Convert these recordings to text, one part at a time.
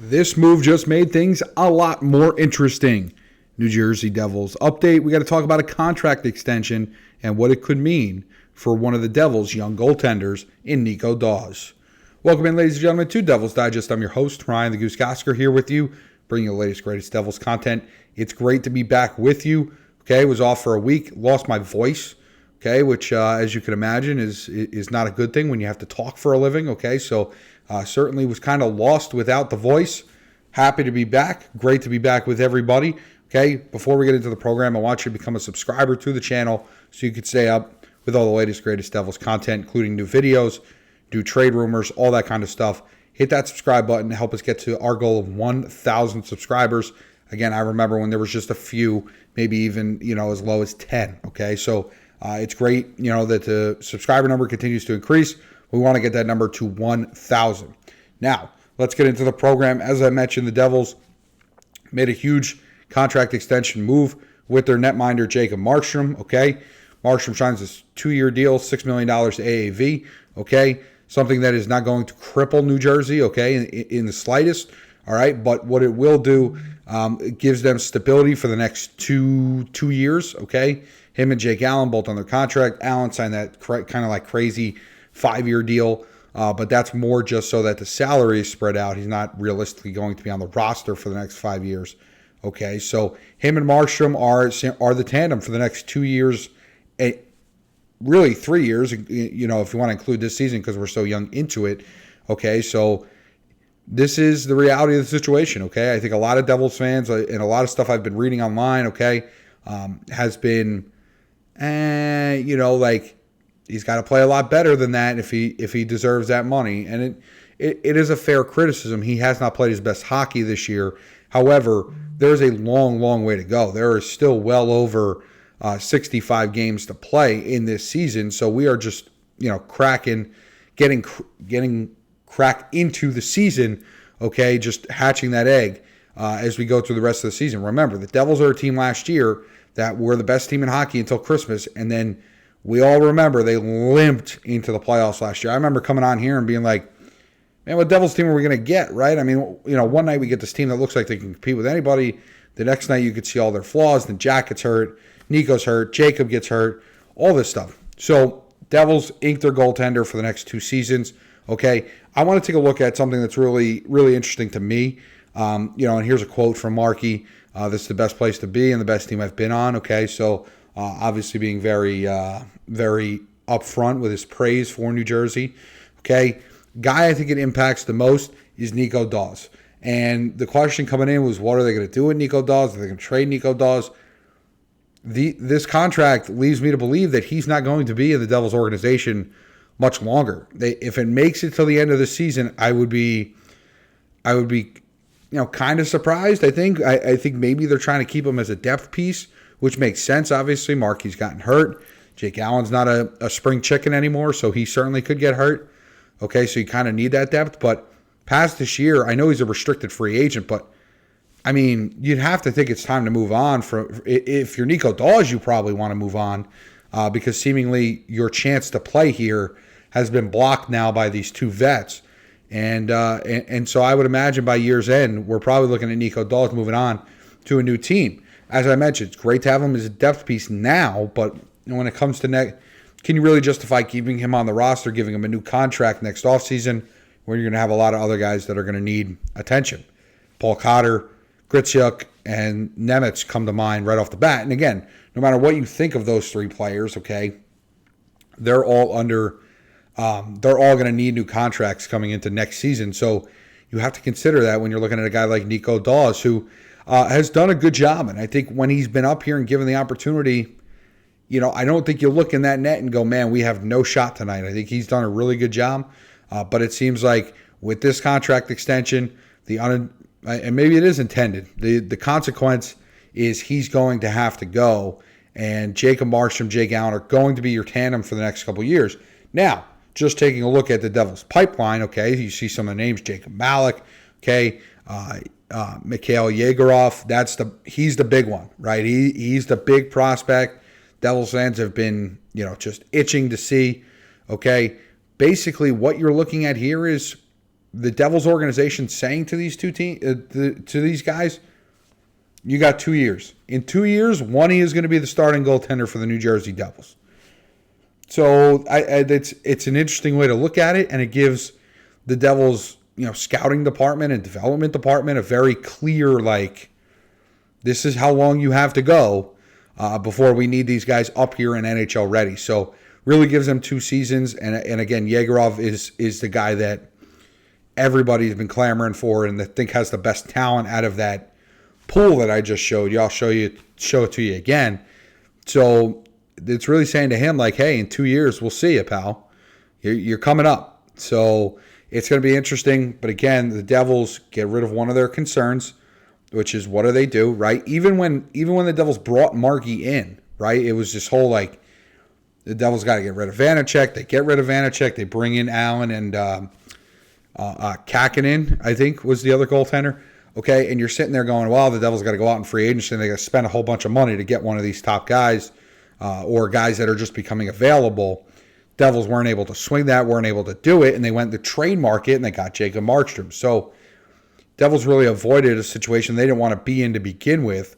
This move just made things a lot more interesting. New Jersey Devils update. We got to talk about a contract extension and what it could mean for one of the Devils' young goaltenders in Nico Daws. Welcome in, ladies and gentlemen, to Devils Digest. I'm your host, Ryan the Gosiker, here with you, bringing you the latest, greatest Devils content. It's great to be back with you. Okay, was off for a week, lost my voice. Okay, which, as you can imagine, is not a good thing when you have to talk for a living. Okay, so certainly was kind of lost without the voice. Happy to be back. Great to be back with everybody. Okay, before we get into the program, I want you to become a subscriber to the channel so you can stay up with all the latest, greatest Devils content, including new videos, new trade rumors, all that kind of stuff. Hit that subscribe button to help us get to our goal of 1,000 subscribers. Again, I remember when there was just a few, maybe even, as low as 10. Okay, so it's great, that the subscriber number continues to increase. We want to get that number to 1,000. Now, let's get into the program. As I mentioned, the Devils made a huge contract extension move with their netminder, Jacob Markstrom. Okay, Markstrom signs this 2-year deal, $6 million to AAV. Okay, something that is not going to cripple New Jersey, okay, in the slightest. All right, but what it will do, it gives them stability for the next two years, okay? Him and Jake Allen both on their contract. Allen signed that kind of like crazy 5-year deal, but that's more just so that the salary is spread out. He's not realistically going to be on the roster for the next 5 years, okay? So him and Markstrom are the tandem for the next 2 years, really 3 years, if you want to include this season because we're so young into it, okay? So this is the reality of the situation, okay? I think a lot of Devils fans and a lot of stuff I've been reading online, okay, has been, like he's got to play a lot better than that if he deserves that money. And it is a fair criticism. He has not played his best hockey this year. However, there's a long, long way to go. There is still well over 65 games to play in this season. So we are just, getting cracked into the season, okay, just hatching that egg as we go through the rest of the season. Remember, the Devils are a team last year that were the best team in hockey until Christmas, and then we all remember they limped into the playoffs last year. I remember coming on here and being like, man, what Devils team are we going to get, right? I mean, one night we get this team that looks like they can compete with anybody. The next night you could see all their flaws. Then Jack gets hurt, Nico's hurt, Jacob gets hurt, all this stuff. So Devils inked their goaltender for the next 2 seasons. Okay, I want to take a look at something that's really, really interesting to me. And here's a quote from Markey. This is the best place to be and the best team I've been on. Okay, so obviously being very, very upfront with his praise for New Jersey. Okay, guy I think it impacts the most is Nico Daws. And the question coming in was, what are they going to do with Nico Daws? Are they going to trade Nico Daws? This contract leads me to believe that he's not going to be in the Devils organization much longer. If it makes it till the end of the season, I would be, kind of surprised. I think maybe they're trying to keep him as a depth piece, which makes sense. Obviously, Markey's gotten hurt. Jake Allen's not a spring chicken anymore, so he certainly could get hurt. Okay, so you kind of need that depth. But past this year, I know he's a restricted free agent, but I mean, you'd have to think it's time to move on. If you're Nico Daws, you probably want to move on because seemingly your chance to play here has been blocked now by these 2 vets. And so I would imagine by year's end, we're probably looking at Nico Daws moving on to a new team. As I mentioned, it's great to have him as a depth piece now, but when it comes to can you really justify keeping him on the roster, giving him a new contract next offseason where you're going to have a lot of other guys that are going to need attention? Paul Cotter, Gritsuk, and Nemec come to mind right off the bat. And again, no matter what you think of those 3 players, okay, they're all going to need new contracts coming into next season. So you have to consider that when you're looking at a guy like Nico Daws, who has done a good job. And I think when he's been up here and given the opportunity, I don't think you look in that net and go, man, we have no shot tonight. I think he's done a really good job. But it seems like with this contract extension, and maybe it is intended, the consequence is he's going to have to go. And Jacob Markstrom, Jake Allen are going to be your tandem for the next couple of years. Now, just taking a look at the Devils pipeline, okay, you see some of the names, Jacob Malik, okay, Mikhail Yegorov, he's the big one, right? He's the big prospect. Devils fans have been, just itching to see, okay. Basically, what you're looking at here is the Devils organization saying to these to these guys, you got 2 years. In 2 years, one is going to be the starting goaltender for the New Jersey Devils. So it's an interesting way to look at it, and it gives the Devils, scouting department and development department a very clear, this is how long you have to go before we need these guys up here and NHL ready. So really gives them 2 seasons, and again, Yegorov is the guy that everybody's been clamoring for and that think has the best talent out of that pool that I just showed you. I'll show it to you again. So it's really saying to him, hey, in 2 years, we'll see you, pal. You're coming up. So it's going to be interesting. But again, the Devils get rid of one of their concerns, which is what do they do, right? Even when the Devils brought Markey in, right, it was this whole, the Devils got to get rid of Vanacek. They get rid of Vanacek. They bring in Allen and Kakinen, I think, was the other goaltender. Okay, and you're sitting there going, well, the Devils got to go out in free agency and they got to spend a whole bunch of money to get one of these top guys or guys that are just becoming available. Devils weren't able to swing that, weren't able to do it, and they went to the trade market and they got Jacob Markstrom. So Devils really avoided a situation they didn't want to be in to begin with,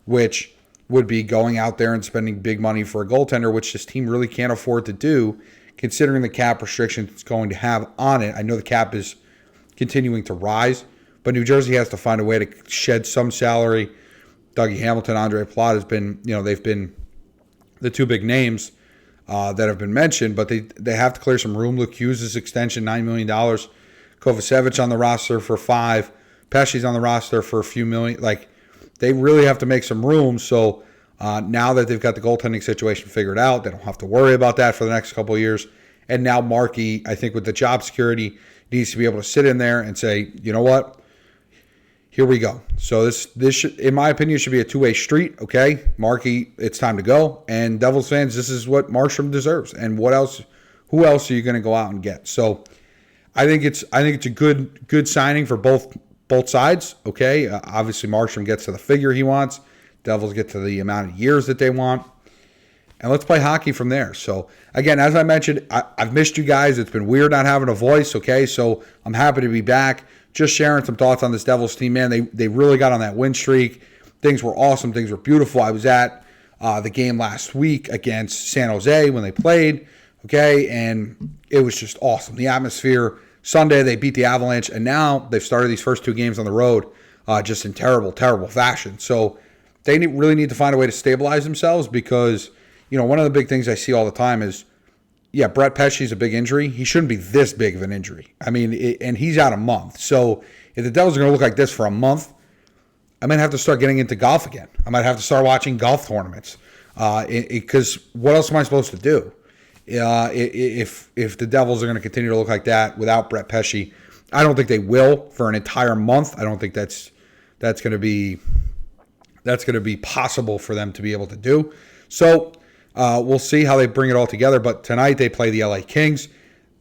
which would be going out there and spending big money for a goaltender, which this team really can't afford to do, considering the cap restrictions it's going to have on it. I know the cap is continuing to rise, but New Jersey has to find a way to shed some salary. Dougie Hamilton, Andre Plot has been, they've been the 2 big names that have been mentioned, but they have to clear some room. Luke Hughes' extension, $9 million. Kovacevic on the roster for $5 million. Pesce's on the roster for a few million. They really have to make some room. So now that they've got the goaltending situation figured out, they don't have to worry about that for the next couple of years. And now Markey, I think with the job security, needs to be able to sit in there and say, you know what? Here we go. So this should, in my opinion, should be a 2-way street. Okay, Markey, it's time to go. And Devils fans, this is what Markstrom deserves. And what else? Who else are you going to go out and get? So I think it's a good signing for both sides. Okay, obviously Markstrom gets to the figure he wants. Devils get to the amount of years that they want. And let's play hockey from there. So again, as I mentioned, I've missed you guys. It's been weird not having a voice. Okay, so I'm happy to be back. Just sharing some thoughts on this Devils team, man. They really got on that win streak. Things were awesome. Things were beautiful. I was at the game last week against San Jose when they played, okay, and it was just awesome. The atmosphere. Sunday, they beat the Avalanche, and now they've started these first 2 games on the road just in terrible, terrible fashion. So they really need to find a way to stabilize themselves because, one of the big things I see all the time is, Brett Pesce is a big injury. He shouldn't be this big of an injury. I mean, and he's out a month. So if the Devils are going to look like this for a month, I might have to start getting into golf again. I might have to start watching golf tournaments because what else am I supposed to do? If the Devils are going to continue to look like that without Brett Pesce, I don't think they will for an entire month. I don't think that's going to be possible for them to be able to do. So we'll see how they bring it all together. But tonight they play the LA Kings.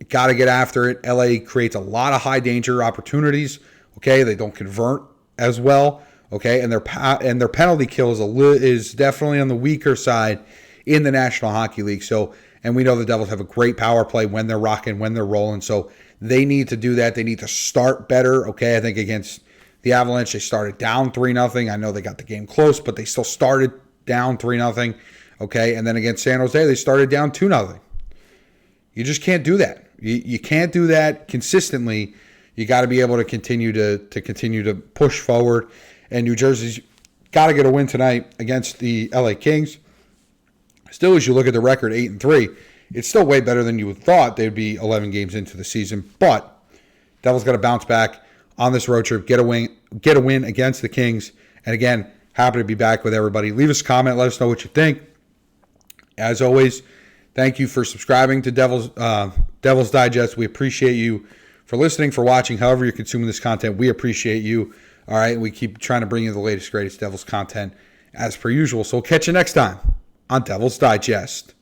Got to get after it. LA creates a lot of high danger opportunities. Okay, they don't convert as well. Okay, and their penalty kill is definitely on the weaker side in the National Hockey League. So, and we know the Devils have a great power play when they're rocking, when they're rolling. So they need to do that. They need to start better. Okay, I think against the Avalanche they started down 3-0. I know they got the game close, but they still started down 3-0. Okay, and then against San Jose they started down 2-0. You just can't do that. You can't do that consistently. You got to be able to continue to push forward. And New Jersey's got to get a win tonight against the LA Kings. Still, as you look at the record, 8-3, it's still way better than you would thought. They'd be 11 games into the season. But Devils got to bounce back on this road trip, get a win against the Kings. And again, happy to be back with everybody. Leave us a comment. Let us know what you think. As always, thank you for subscribing to Devils Digest. We appreciate you for listening, for watching, however you're consuming this content. We appreciate you. All right, we keep trying to bring you the latest, greatest Devils content as per usual. So we'll catch you next time on Devils Digest.